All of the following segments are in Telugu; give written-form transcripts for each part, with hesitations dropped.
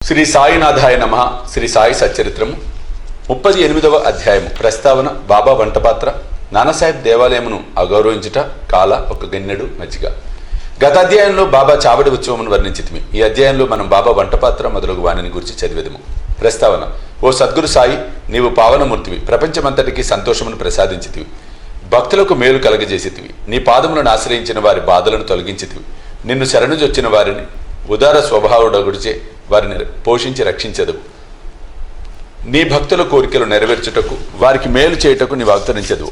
శ్రీ సాయినాథాయ నమః. శ్రీ సాయి సచ్చరిత్రము 38వ అధ్యాయము. ప్రస్తావన. బాబా వంటపాత్ర. నానాసాహెబ్ దేవాలయమును అగౌరవించుట. కాల ఒక గన్నెడు మజ్జిగ. గత అధ్యాయంలో బాబా చావడి ఉత్సవమును వర్ణించితిమి. ఈ అధ్యాయంలో మనం బాబా వంటపాత్ర మొదలగు వాణిని గురించి చదివేదము. ప్రస్తావన. ఓ సద్గురు సాయి, నీవు పావనమూర్తివి. ప్రపంచమంతటికి సంతోషమును ప్రసాదించితివి. భక్తులకు మేలు కలగజేసితివి. నీ పాదములను ఆశ్రయించిన వారి బాధలను తొలగించితివి. నిన్ను శరణుజొచ్చిన వారిని ఉదార స్వభావుడగుడిచే వారిని పోషించి రక్షించదు. నీ భక్తుల కోరికలు నెరవేర్చుటకు, వారికి మేలు చేయుటకు నీవు అవతరించదు.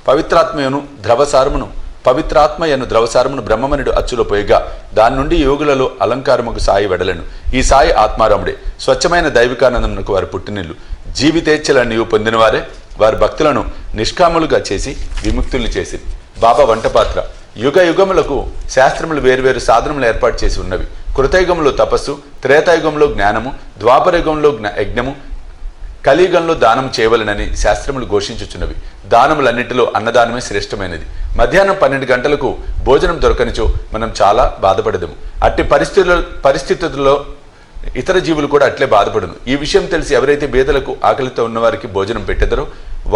పవిత్రాత్మయను ద్రవసారమును బ్రహ్మమనుడు అచ్చులో పోయిగా దాని నుండి యోగులలో అలంకారముకు సాయి వెడలను. ఈ సాయి ఆత్మారాముడే. స్వచ్ఛమైన దైవికానందమునకు వారి పుట్టినిల్లు. జీవితేచ్ఛలను నీవు పొందినవారే వారి భక్తులను నిష్కాములుగా చేసి విముక్తులు చేసి. బాబా వంటపాత్ర. యుగ యుగములకు శాస్త్రములు వేరువేరు సాధనములు ఏర్పాటు చేసి ఉన్నవి. కృతయుగంలో తపస్సు, త్రేతాయుగంలో జ్ఞానము, ద్వాపరయుగంలో యజ్ఞము, కలియుగంలో దానం చేయవలనని శాస్త్రములు ఘోషించుచున్నవి. దానములన్నింటిలో అన్నదానమే శ్రేష్టమైనది. మధ్యాహ్నం 12 గంటలకు భోజనం దొరకనిచో మనం చాలా బాధపడదము. అట్టి పరిస్థితుల్లో ఇతర జీవులు కూడా అట్లే బాధపడను. ఈ విషయం తెలిసి ఎవరైతే బీదలకు ఆకలితో ఉన్నవారికి భోజనం పెట్టెదరో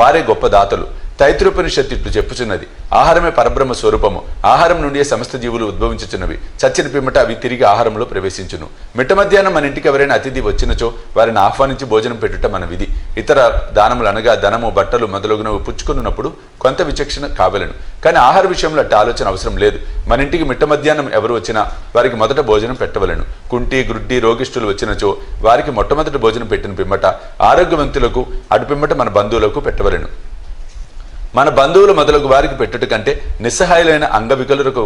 వారే గొప్ప దాతలు. తైత్రోపనిషత్తు ఇట్లు చెప్పుచున్నది, ఆహారమే పరబ్రహ్మ స్వరూపము. ఆహారం నుండి సమస్త జీవులు ఉద్భవించుచున్నవి. చచ్చిన పిమ్మట అవి తిరిగి ఆహారంలో ప్రవేశించును. మిట్ట మధ్యాహ్నం మన ఇంటికి ఎవరైనా అతిథి వచ్చినచో వారిని ఆహ్వానించి భోజనం పెట్టుట మన విధి. ఇతర దానములు అనగా ధనము, బట్టలు మొదలగునవి పుచ్చుకున్నప్పుడు కొంత విచక్షణ కావలను. కానీ ఆహార విషయంలో అట్టి ఆలోచన అవసరం లేదు. మన ఇంటికి మిట్ట మధ్యాహ్నం ఎవరు వచ్చినా వారికి మొదట భోజనం పెట్టవలను. కుంటి, గ్రుడ్డి, రోగిష్ఠులు వచ్చినచో వారికి మొట్టమొదటి భోజనం పెట్టిన పిమ్మట ఆరోగ్యవంతులకు అటు పిమ్మట మన బంధువులకు పెట్టవలను. మన బంధువులు మొదలగు వారికి పెట్టుట కంటే నిస్సహాయులైన అంగవికలులకు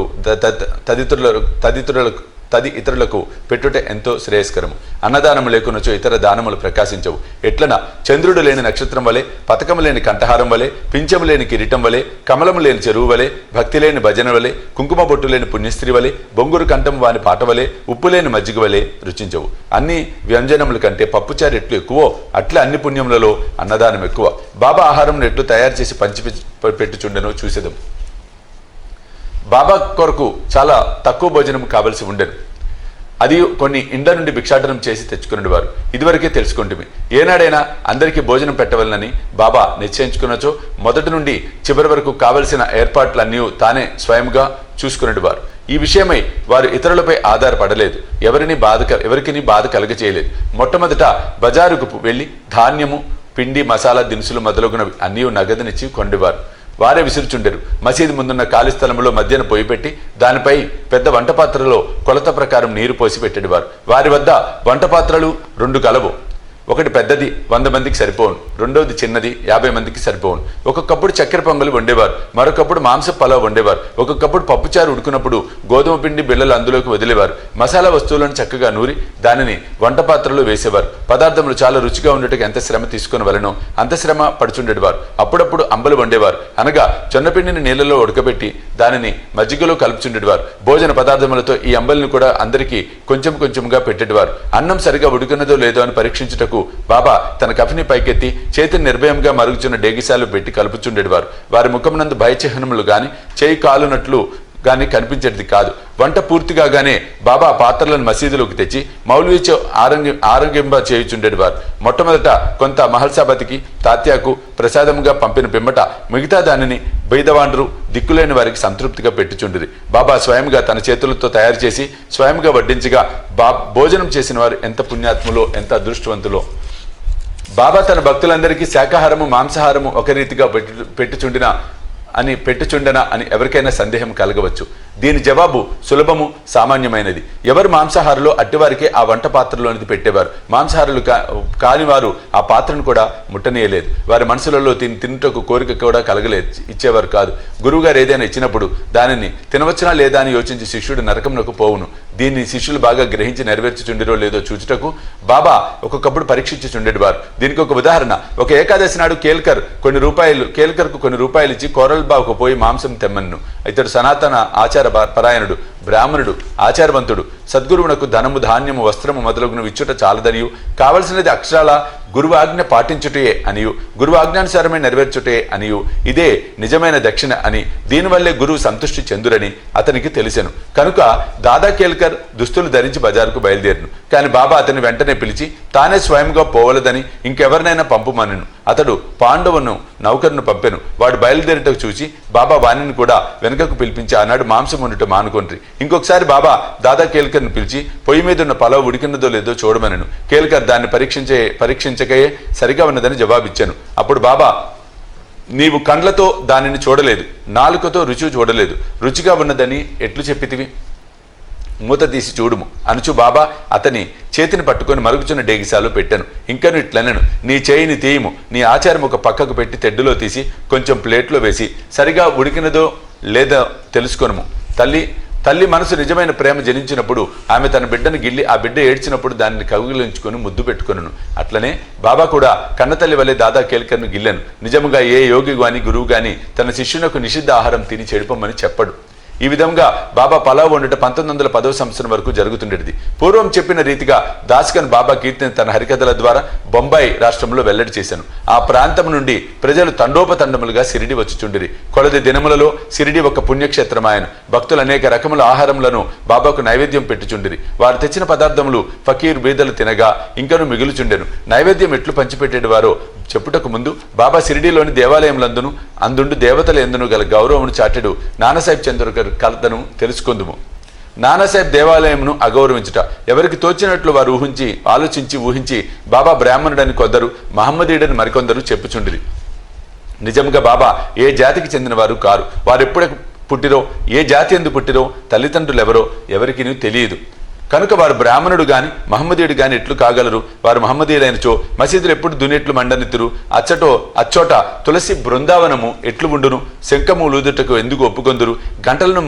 తది ఇతరులకు పెట్టుట ఎంతో శ్రేయస్కరము. అన్నదానము లేకునచో ఇతర దానములు ప్రకాశించవు. ఎట్లన చంద్రుడు లేని నక్షత్రం వలె, పతకము లేని కంఠహారం వలె, పింఛము లేని కిరీటం వలె, కమలము లేని చెరువు వలె, భక్తి లేని భజన వలె, కుంకుమ బొట్టు లేని పుణ్యస్త్రీ వలె, బొంగురు కంఠం వాని పాట వలె, ఉప్పు లేని మజ్జిగ వలె రుచించవు. అన్ని వ్యంజనముల కంటే పప్పుచారు ఎట్లు ఎక్కువో అట్లా అన్ని పుణ్యములలో అన్నదానం ఎక్కువ. బాబా ఆహారం ఎట్లు తయారు చేసి పెట్టుచుండెనో చూసేదం. బాబా కొరకు చాలా తక్కువ భోజనం కావలసి ఉండెను. అది కొన్ని ఇండ్ల నుండి భిక్షాటనం చేసి తెచ్చుకునేవారు. ఇదివరకే తెలుసుకుంటుమి. ఏనాడైనా అందరికీ భోజనం పెట్టవలనని బాబా నిశ్చయించుకున్నచో మొదటి నుండి చివరి వరకు కావలసిన ఏర్పాట్లన్నీ తానే స్వయంగా చూసుకునేవారు. ఈ విషయమై వారు ఇతరులపై ఆధారపడలేదు. ఎవరికి బాధ కలగచేయలేదు. మొట్టమొదట బజారుకు వెళ్ళి ధాన్యము, పిండి, మసాలా దినుసులు మొదలగునవి అన్నీ నగదునిచ్చి కొండేవారు. వారే విసురుచుండెరు. మసీదు ముందున్న ఖాళీ స్థలంలో మధ్యన పొయ్యి పెట్టి దానిపై పెద్ద వంటపాత్రలో కొలత ప్రకారం నీరు పోసి పెట్టేవారు. వారి వద్ద వంటపాత్రలు 2 కలవు. ఒకటి పెద్దది 100 మందికి సరిపోవును, రెండవది చిన్నది 50 మందికి సరిపోవును. ఒక్కొక్కప్పుడు చక్కెర పొంగలు వండేవారు, మరొకప్పుడు మాంస పలావ్ వండేవారు. ఒక్కొక్కప్పుడు పప్పుచారు ఉడుకున్నప్పుడు గోధుమ పిండి బిళ్ళలు అందులోకి వదిలేవారు. మసాలా వస్తువులను చక్కగా నూరి దానిని వంటపాత్రలో వేసేవారు. పదార్థములు చాలా రుచిగా ఉండేటకు ఎంత శ్రమ తీసుకుని వలనో అంత శ్రమ పడుచుండేవారు. అప్పుడప్పుడు అంబలు వండేవారు, అనగా జొన్నపిండిని నీళ్లలో ఉడకబెట్టి దానిని మజ్జిగలో కలుపుచుండేవారు. భోజన పదార్థములతో ఈ అంబలిని కూడా అందరికీ కొంచెం కొంచెంగా పెట్టేవారు. అన్నం సరిగా ఉడికినదో లేదో అని పరీక్షించుటకు బాబా తన కఫిని పైకెత్తి చేతిని నిర్భయంగా మరుగుచున్న డేగిసాలు పెట్టి కలుపుచుండేవారు. వారి ముఖమునందు భయచిహ్నములు గాని, చేయి కాలునట్లు గాని కనిపించేది కాదు. వంట పూర్తిగానే బాబా పాత్రలను మసీదులోకి తెచ్చి మౌల్వీచో ఆరోగ్యంబ చేయుచుండేవారు. మొట్టమొదట కొంత మహల్సాబతికి, తాత్యాకు ప్రసాదముగా పంపిన పిమ్మట మిగతా దానిని బైదవాండ్రు దిక్కులేని వారికి సంతృప్తిగా పెట్టుచుండిరి. బాబా స్వయంగా తన చేతులతో తయారు చేసి స్వయంగా వడ్డించగా భోజనం చేసిన వారు ఎంత పుణ్యాత్ములో, ఎంత అదృష్టవంతులో. బాబా తన భక్తులందరికీ శాకాహారము, మాంసాహారము ఒక రీతిగా పెట్టుచుండనా అని ఎవరికైనా సందేహం కలగవచ్చు. దీని జవాబు సులభము, సామాన్యమైనది. ఎవరు మాంసాహారులో అట్టివారికే ఆ వంట పాత్రలోనిది పెట్టేవారు. మాంసాహారులు కాని వారు ఆ పాత్రను కూడా ముట్టనీయలేదు. వారి మనసులలో తినుటకు కోరిక కూడా ఇచ్చేవారు కాదు. గురువుగారు ఏదైనా ఇచ్చినప్పుడు దానిని తినవచ్చునా లేదా అని యోచించి శిష్యుడు నరకంలోకి పోవును. దీన్ని శిష్యులు బాగా గ్రహించి నెరవేర్చుచుండిరో లేదో చూచుటకు బాబా ఒక్కొక్కప్పుడు పరీక్షించుచుండేవారు. దీనికి ఒక ఉదాహరణ, ఒక ఏకాదశి నాడు కేల్కర్కు కొన్ని రూపాయలు ఇచ్చి కూరలు తమల్పాకు పోయి మాంసం తెమ్మన్ను. ఇతడు సనాతన ఆచార పరాయణుడు, బ్రాహ్మణుడు, ఆచారవంతుడు. సద్గురువునకు ధనము, ధాన్యము, వస్త్రము మొదలగునవి ఇచ్చుట చాలదనియు, కావలసినది అక్షరాల గురువాజ్ఞ పాటించుటయే అనియు, గురువాజ్ఞానుసారమే నెరవేర్చుటే అనియు, ఇదే నిజమైన దక్షిణ అని, దీనివల్లే గురువు సంతృష్టి చెందురని అతనికి తెలిసెను. కనుక దాదా కేల్కర్ దుస్తులు ధరించి బజారుకు బయలుదేరును. కానీ బాబా అతని వెంటనే పిలిచి తానే స్వయంగా పోవలదని ఇంకెవరినైనా పంపుమనెను. అతడు పాండవును నౌకరును పంపెను. వాడు బయలుదేరటకు చూసి బాబా వాణిని కూడా వెనుకకు పిలిపించి ఆనాడు మాంసం వండుట మానుకొండ్రి. ఇంకొకసారి బాబా దాదా కేల్కర్ను పిలిచి పొయ్యి మీద ఉన్న పలావ్ ఉడికినదో లేదో చూడమనెను. కేల్కర్ దాన్ని పరీక్షించకయే సరిగా ఉన్నదని జవాబిచ్చాను. అప్పుడు బాబా, నీవు కండ్లతో దానిని చూడలేదు, నాలుకతో రుచి చూడలేదు, రుచిగా ఉన్నదని ఎట్లు చెప్పితివి? మూత తీసి చూడుము అనుచు బాబా అతని చేతిని పట్టుకొని మరుగుచున్న డేగిసాలో పెట్టాను. ఇంకను ఇట్లనను, నీ చేయిని తీయము, నీ ఆచారం ఒక పక్కకు పెట్టి తెడ్డులో తీసి కొంచెం ప్లేట్లో వేసి సరిగా ఉడికినదో లేదో తెలుసుకొనుము. తల్లి మనసు నిజమైన ప్రేమ జనించినప్పుడు ఆమె తన బిడ్డను గిల్లి ఆ బిడ్డ ఏడ్చినప్పుడు దానిని కౌగిలించుకొని ముద్దు పెట్టుకొనును. అట్లనే బాబా కూడా కన్నతల్లి వలె దాదా కేల్కర్ను గిల్లాను. నిజముగా ఏ యోగి గాని గురువు గాని తన శిష్యునకు నిషిద్ధ ఆహారం తిని చెడిపమని చెప్పడు. ఈ విధంగా బాబా పలావ్ వండుట 1910వ సంవత్సరం వరకు జరుగుతుండేది. పూర్వం చెప్పిన రీతిగా దాస్కన్ బాబా కీర్తిని తన హరికథల ద్వారా బొంబాయి రాష్ట్రంలో వెల్లడి చేశాను. ఆ ప్రాంతం నుండి ప్రజలు తండోపతండములుగా సిరిడి వచ్చుచుండిరి. కొలది దినములలో సిరిడి ఒక పుణ్యక్షేత్రమాయను. భక్తులు అనేక రకముల ఆహారములను బాబాకు నైవేద్యం పెట్టుచుండిరి. వారు తెచ్చిన పదార్థములు ఫకీర్ బీదలు తినగా ఇంకను మిగులుచుండెను. నైవేద్యం ఎట్లు పంచిపెట్టేటి వారో చెప్పుటకు ముందు బాబా సిరిడిలోని దేవాలయములందును అందుండు దేవతల ఎందును గల గౌరవమును చాటెడు నానాసాహెబ్ చంద్రకర్ కలతను తెలుసుకుందుము. నానాసాహెబ్ దేవాలయమును అగౌరవించుట ఎవరికి తోచినట్లు వారు ఊహించి బాబా బ్రాహ్మణుడని కొందరు, మహమ్మదీయుడని మరికొందరు చెప్పుచుండిరి. నిజంగా బాబా ఏ జాతికి చెందిన వారు కారు. వారు ఎప్పుడు పుట్టిరో, ఏ జాతి ఎందు పుట్టిరో, తల్లిదండ్రులు ఎవరో ఎవరికి తెలియదు. కనుక వారు బ్రాహ్మణుడు గాని మహమ్మదీయుడు గాని ఎట్లు కాగలరు? వారు మహమ్మదీయులైనచో మసీదులు ఎప్పుడు దునెట్లు మండనిత్తురు? అచ్చోట తులసి బృందావనము ఎట్లు ఉండును? శంఖము లూదుటకు ఎందుకు ఒప్పుకొందురు? గంటలను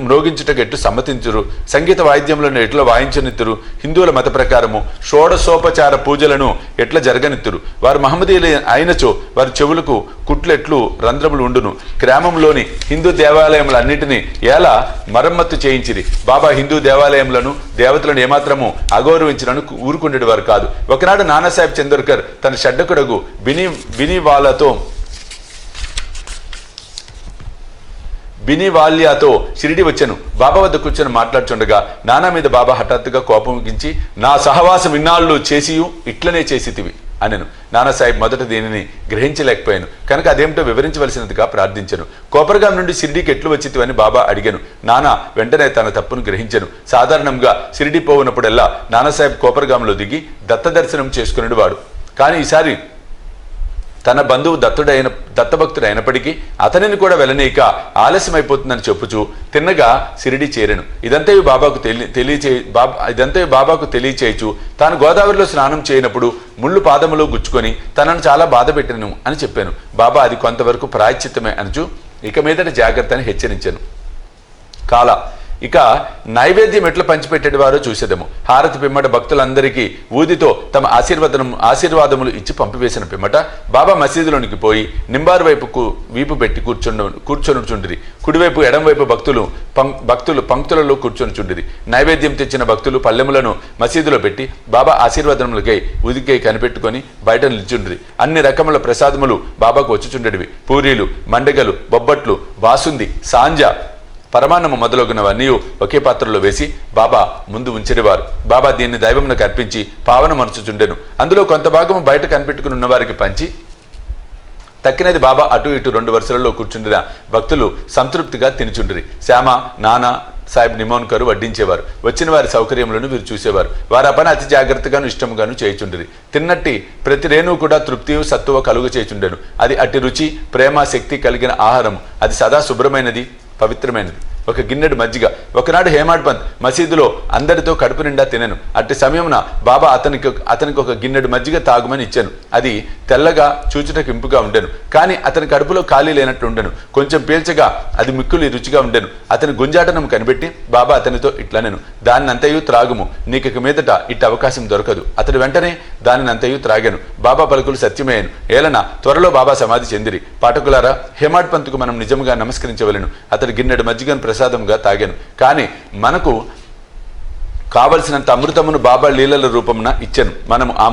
మ్రోగించుటకు ఎట్లు సమ్మతించురు? సంగీత వాయిద్యములను ఎట్లా వాయించనిత్తురు? హిందువుల మత ప్రకారము షోడశోపచార పూజలను ఎట్లా జరగనిత్తురు? వారు మహమ్మదీయులు అయినచో వారి చెవులకు కుట్లు ఎట్లు రంధ్రములు ఉండును? గ్రామంలోని హిందూ దేవాలయములన్నిటినీ ఎలా మరమ్మత్తు చేయించిరి. బాబా హిందూ దేవాలయములను దేవతలను ఏమాత్రము అగౌరవించినను ఊరుకుండేవారు కాదు. ఒకనాడు నానాసాహెబ్ చంద్రకర్ తన షడ్డకుడగు బినివాల్యాతో షిరిడి వచ్చెను. బాబా వద్ద కూర్చొని మాట్లాడుచుండగా నానా మీద బాబా హఠాత్తుగా కోపంగించి, నా సహవాసం ఇన్నాళ్ళు చేసియు ఇట్లనే చేసితివి అనెను. నానాసాహెబ్ మొదట దీనిని గ్రహించలేకపోయాను. కనుక అదేమిటో వివరించవలసినదిగా ప్రార్థించను. కోపర్గాం నుండి షిరిడీకి ఎట్లు వచ్చితివని బాబా అడిగాను. నానా వెంటనే తన తప్పును గ్రహించను. సాధారణంగా షిరిడీ పోవునప్పుడల్లా నానాసాహెబ్ కోపర్గాంలో దిగి దత్త దర్శనం చేసుకునేవాడు. కానీ ఈసారి తన బంధువు దత్తభక్తుడు అయినప్పటికీ అతనిని కూడా వెళ్ళనీక ఆలస్యమైపోతుందని చెప్పుచూ తిన్నగా షిరిడి చేరెను. ఇదంతయు బాబాకు తెలియచేయచు తాను గోదావరిలో స్నానం చేయనప్పుడు ముళ్ళు పాదములో గుచ్చుకొని తనను చాలా బాధ పెట్టను అని చెప్పాను. బాబా అది కొంతవరకు ప్రాయశ్చిత్తమే అనుచు ఇక మీదట జాగ్రత్తని హెచ్చరించాను. ఇక నైవేద్యం ఎట్లా పంచిపెట్టేవారో చూసేదము. హారతి పిమ్మట భక్తులందరికీ ఊదితో తమ ఆశీర్వాదములు ఇచ్చి పంపివేసిన పిమ్మట బాబా మసీదులోనికి పోయి నింబారు వైపుకు వీపు పెట్టి కూర్చొనుచుండిరి. కుడివైపు ఎడంవైపు భక్తులు పంక్తులలో కూర్చొనుచుండిరి. నైవేద్యం తెచ్చిన భక్తులు పల్లెములను మసీదులో పెట్టి బాబా ఆశీర్వాదములకై ఉదికై కనిపెట్టుకొని బయట నిల్చుండిరి. అన్ని రకముల ప్రసాదములు బాబాకు వచ్చుచుండేవి. పూరీలు, మండగలు, బొబ్బట్లు, బాసుంది, సాంజ, పరమాన్నము మొదలగునవన్నీ ఒకే పాత్రలో వేసి బాబా ముందు ఉంచిరివారు. బాబా దీన్ని దైవమునకు అర్పించి పావన మనచుచుండెను. అందులో కొంత భాగము బయట కనిపెట్టుకుని ఉన్నవారికి పంచి తక్కినది బాబా అటు ఇటు 2 వరుసలలో కూర్చుండిన భక్తులు సంతృప్తిగా తినిచుండిరి. శ్యామ, నానా సాహెబ్ నిమోన్కరు వడ్డించేవారు. వచ్చిన వారి సౌకర్యములను వీరు చూసేవారు. వారు ఆ పని అతి జాగ్రత్తగాను ఇష్టముగాను చేయుచుండిరి. తిన్నట్టి ప్రతి రేణువు కూడా తృప్తియు సత్తువ కలుగు చేయుచుండెను. అది అట్టి రుచి, ప్రేమ, శక్తి కలిగిన ఆహారము. అది సదా శుభ్రమైనది, పవిత్రమైనది. ఒక గిన్నెడు మజ్జిగ. ఒకనాడు హేమాడ్ పంత్ మసీదులో అందరితో కడుపు నిండా తినను. అట్టి సమయమున బాబా అతనికి ఒక గిన్నెడు మజ్జిగ తాగుమని ఇచ్చాను. అది తెల్లగా చూచుటకు ఇంపుగా ఉండెను, కానీ అతని కడుపులో ఖాళీ లేనట్లు ఉండెను. కొంచెం పీల్చగా అది మిక్కులు రుచిగా ఉండెను. అతని గుంజాటనం కనిపెట్టి బాబా అతనితో ఇట్లనెను, దానినంతయు త్రాగుము, నీకు మీదట ఇట్టి అవకాశం దొరకదు. అతడు వెంటనే దానినంతయు త్రాగాను. బాబా పలుకులు సత్యమయ్యాను. ఏలన త్వరలో బాబా సమాధి చెందిరి. పాఠకులారా, హేమాడ్ పంత్కు మనం నిజముగా నమస్కరించవలెను. అతడు గిన్నెడు మజ్జిగను ప్రసాదంగా తాగాను. కానీ మనకు కావలసినంత అమృతమును బాబా లీలల రూపమున ఇచ్చెను. మనము ఆ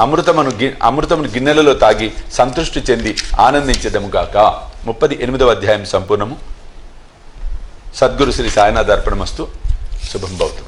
అమృతమును గిన్నెలలో తాగి సంతృష్టి చెంది ఆనందించదముగాక. 38వ అధ్యాయం సంపూర్ణము. సద్గురు శ్రీ సాయినాథ్ అర్పణమస్తు. శుభం భవతు.